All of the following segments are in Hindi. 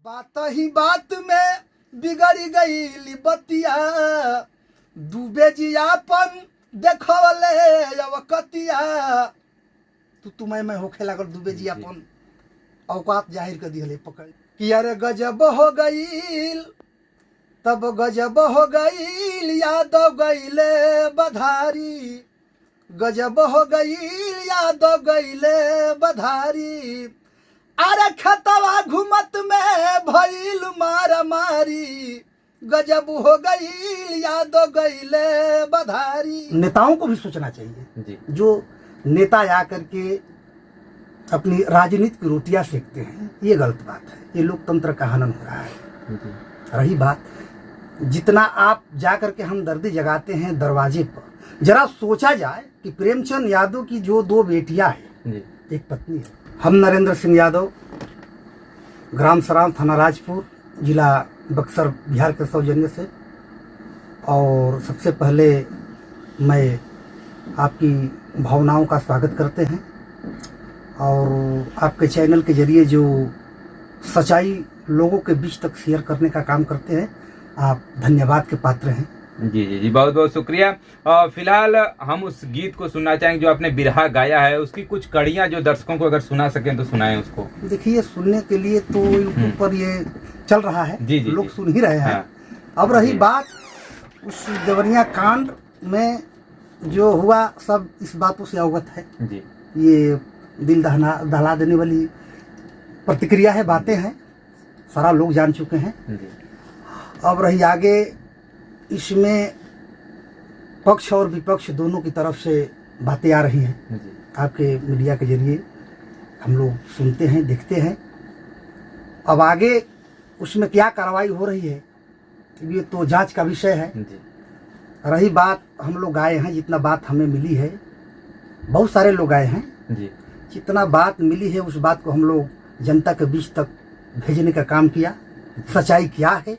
बात ही बात में बिगड़ी गई बतिया, डूबे जियापन देखवले अवकतिया। तू मैं होखे लागल डूबे जियापन औकात जाहिर कर दिहले पकड़ कि अरे गजब हो गईल, तब गजब हो गईल, याद गईले बधारी। गजब हो गईल, याद गईले बधारी। अरे खतवा घुमत में भइल मारा मारी। गजब हो गईल, याद गईले बधारी। नेताओं को भी सोचना चाहिए जी। जो नेता आकर के अपनी राजनीति की रोटियां सेकते हैं, ये गलत बात है। ये लोकतंत्र का हनन हो रहा है। रही बात जितना आप जाकर के हमदर्दी जगाते हैं दरवाजे पर, जरा सोचा जाए कि प्रेमचंद यादव की जो दो बेटियां हैं, एक पत्नी है। हम नरेंद्र सिंह यादव, ग्राम सराम, थाना राजपुर, जिला बक्सर, बिहार के सौजन्य से। और सबसे पहले मैं आपकी भावनाओं का स्वागत करते हैं और आपके चैनल के जरिए जो सच्चाई लोगों के बीच तक शेयर करने का काम करते हैं, आप धन्यवाद के पात्र हैं। जी जी जी, बहुत बहुत शुक्रिया। फिलहाल हम उस गीत को सुनना चाहेंगे जो आपने बिरहा गाया है, उसकी कुछ कड़ियां जो दर्शकों को अगर सुना सकें तो सुनाएं उसको। देखिए, सुनने के लिए तो यूट्यूब पर ये चल रहा है, जी जी, लोग सुन ही रहे हैं। हाँ। अब रही बात उस देवरिया कांड में जो हुआ, सब इस बातों से अवगत है जी। ये दिल दहला देने वाली प्रतिक्रिया है, बातें हैं, सारा लोग जान चुके हैं। अब रही आगे, इसमें पक्ष और विपक्ष दोनों की तरफ से बातें आ रही हैं। आपके मीडिया के जरिए हम लोग सुनते हैं, देखते हैं। अब आगे उसमें क्या कार्रवाई हो रही है, ये तो जांच का विषय है। रही बात, हम लोग आए हैं, जितना बात हमें मिली है, बहुत सारे लोग आए हैं, जितना बात मिली है उस बात को हम लोग जनता के बीच तक भेजने का काम किया। सच्चाई क्या है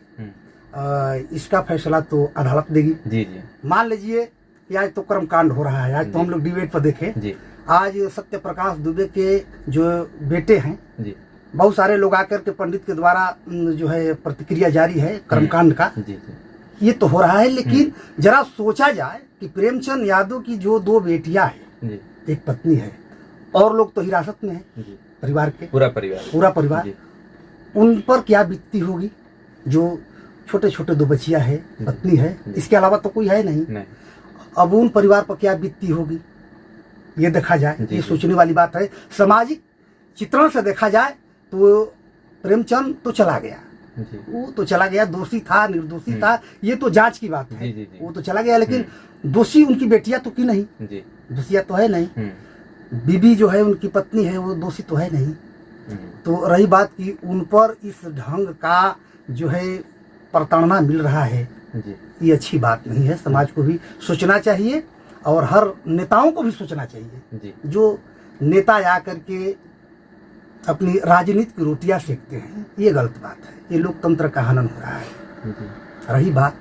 इसका फैसला तो अदालत देगी जी जी। मान लीजिए कि आज तो कर्मकांड हो रहा है, आज तो हम लोग डिबेट पर देखे, आज सत्य प्रकाश दुबे के जो बेटे हैं जी, बहुत सारे लोग आकर के पंडित के द्वारा जो है प्रतिक्रिया जारी है कर्मकांड का जी जी। ये तो हो रहा है, लेकिन जरा सोचा जाए कि प्रेमचंद यादव की जो दो बेटियां हैं, एक पत्नी है, और लोग तो हिरासत में है, परिवार के पूरा परिवार, उन पर क्या बीतती होगी। जो छोटे छोटे दो बच्चियां है, पत्नी है, इसके अलावा तो कोई है नहीं। अब उन परिवार पर क्या बीतती होगी, ये देखा जाए, ये सोचने वाली बात है। सामाजिक चित्रण से देखा जाए तो प्रेमचंद तो चला गया, वो तो चला गया, दोषी था निर्दोषी था, ये तो जांच की बात है। वो तो चला गया, लेकिन दोषी उनकी बेटियां तो की नहीं, दोषिया तो है नहीं। बीबी जो है उनकी पत्नी है, वो दोषी तो है नहीं। तो रही बात कि उन पर इस ढंग का जो है प्रताड़ना मिल रहा है, ये अच्छी बात नहीं है। समाज को भी सोचना चाहिए और हर नेताओं को भी सोचना चाहिए। जो नेता आकर के अपनी राजनीति की रोटियां सेकते हैं, ये गलत बात है। ये लोकतंत्र का हनन हो रहा है। रही बात,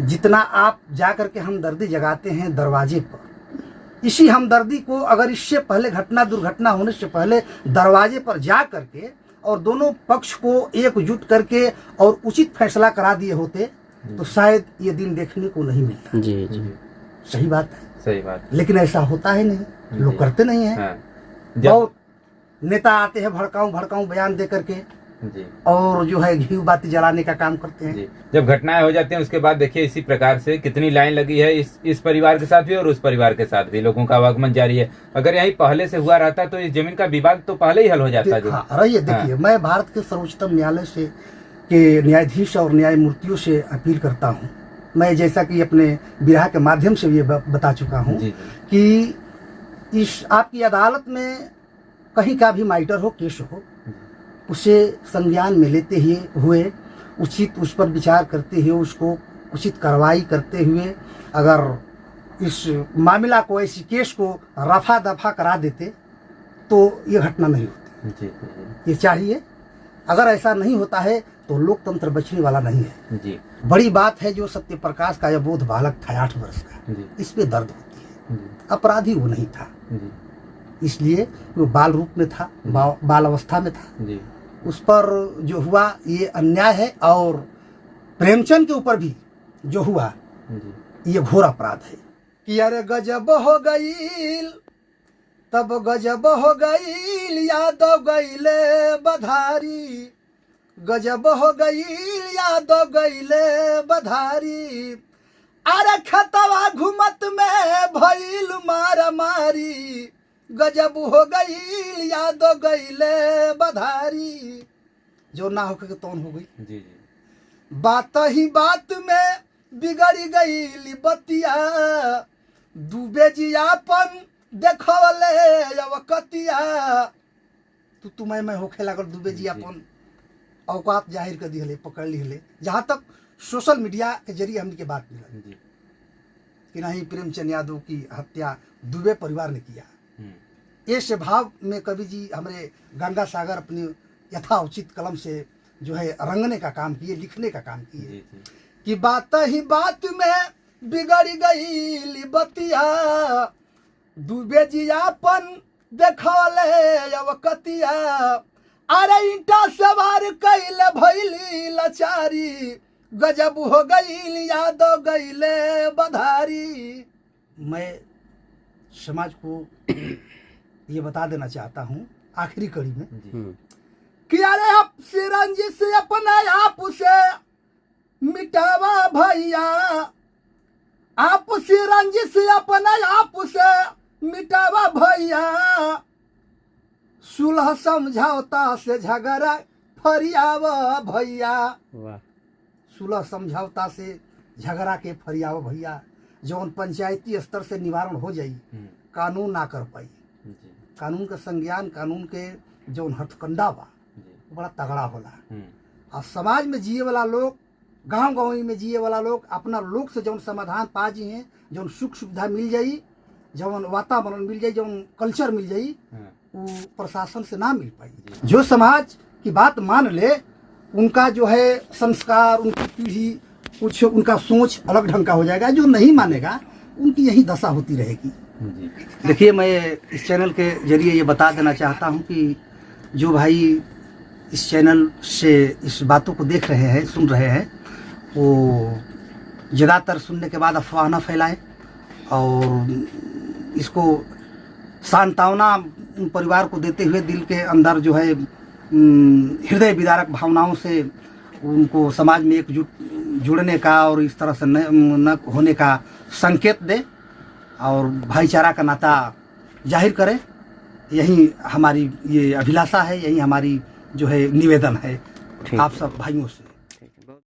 जितना आप जाकर के हमदर्दी जगाते हैं दरवाजे पर, इसी हमदर्दी को अगर इससे पहले दुर्घटना होने से पहले दरवाजे पर जा करके और दोनों पक्ष को एकजुट करके और उचित फैसला करा दिए होते तो शायद ये दिन देखने को नहीं मिलता जी जी। सही बात है, सही बात। लेकिन ऐसा होता है नहीं, लोग करते नहीं है। हाँ। बहुत नेता आते हैं भड़काऊं बयान दे करके जी, और जो है घी बाती जलाने का काम करते हैं जी। जब घटनाएं हो जाती हैं उसके बाद देखिए इसी प्रकार से कितनी लाइन लगी है इस परिवार के साथ भी और उस परिवार के साथ भी, लोगों का आवागमन जारी है। अगर यही पहले से हुआ रहता तो इस जमीन का विवाद तो पहले ही हल हो जाता है। रहिए, देखिए, मैं भारत के सर्वोच्चतम न्यायालय से के न्यायाधीश और न्यायमूर्तियों से अपील करता हूँ। मैं जैसा कि अपने बिरहा के माध्यम से ये बता चुका हूँ कि इस आपकी अदालत में कहीं का भी मैटर हो, केस हो, उसे संज्ञान में लेते हुए उचित उस पर विचार करते हुए उसको उचित कार्रवाई करते हुए अगर इस मामला को, ऐसी केस को रफा दफा करा देते तो ये घटना नहीं होती। ये चाहिए। अगर ऐसा नहीं होता है तो लोकतंत्र बचने वाला नहीं है जी। बड़ी बात है जो सत्य प्रकाश का अबोध बालक था 8 वर्ष का, इस पे दर्द होती है। अपराधी वो नहीं था, इसलिए वो बाल रूप में था, बाल अवस्था में था जी। उस पर जो हुआ ये अन्याय है, और प्रेमचंद के ऊपर भी जो हुआ ये घोर अपराध है। कि अरे गजब हो गईल, तब गजब हो गईल, यादव गईले बधारी, गजब हो गईल, यादव गईले बधारी, अरे खतवा घुमत में भइल मारा मारी, गजब हो गईल, यादव गईले बधारी। जो ना होके के तौन हो गई। जी जी। बात ही बात में बिगड़ी गई बतिया, डूबे जियापन देखवले अवकतिया। तू मैं होखे लागल डूबे जियापन औकात जाहिर कर दिहले, पकड़ लिहले। जहाँ तक सोशल मीडिया के जरिए हमने के बात मिला कि नहीं प्रेमचंद यादव की हत्या दुबे परिवार ने किया। ये स्वभाव में कवि जी हमारे गंगा सागर अपनी यथाउचित कलम से जो है रंगने का काम किए, लिखने का काम किए कि बात ही बात में बिगड़ गई बतिया, डूबे जियापन देखले अवकतिया, अरे ईटा सवार कैले भैली लाचारी, गजब हो गई यादव गईले बधारी। मैं समाज को ये बता देना चाहता हूँ आखिरी कड़ी में कि अरे आप सिरंजी से अपना आप से मिटावा भैया, आप सिरंजी से अपना आप से मिटावा भैया, सुलह समझौता से झगड़ा फरियावा भैया। सुलह समझौता से झगड़ा के फरियावा भैया, जौन पंचायती स्तर से निवारण हो जाई, कानून ना कर पाई। कानून का संज्ञान, कानून के जौन हथकंडा बा बड़ा तगड़ा होला। और समाज में जिए वाला लोग, गांव गाँव में जिए वाला लोग अपना लोग से जौन समाधान पा जी हैं, जौन सुख सुविधा मिल जाई, जौन वातावरण मिल जाई, जौन कल्चर मिल जाई, वो प्रशासन से ना मिल पाई। जो समाज की बात मान ले, उनका जो है संस्कार, उनकी पीढ़ी, कुछ उनका सोच अलग ढंग का हो जाएगा। जो नहीं मानेगा उनकी यही दशा होती रहेगी। देखिए, मैं इस चैनल के जरिए ये बता देना चाहता हूँ कि जो भाई इस चैनल से इस बातों को देख रहे हैं, सुन रहे हैं, वो ज़्यादातर सुनने के बाद अफवाह न फैलाएं और इसको सांत्वना उन परिवार को देते हुए दिल के अंदर जो है हृदय विदारक भावनाओं से उनको समाज में एकजुट जुड़ने का और इस तरह से न होने का संकेत दे और भाईचारा का नाता जाहिर करें। यही हमारी ये अभिलाषा है, यही हमारी जो है निवेदन है आप सब भाइयों से।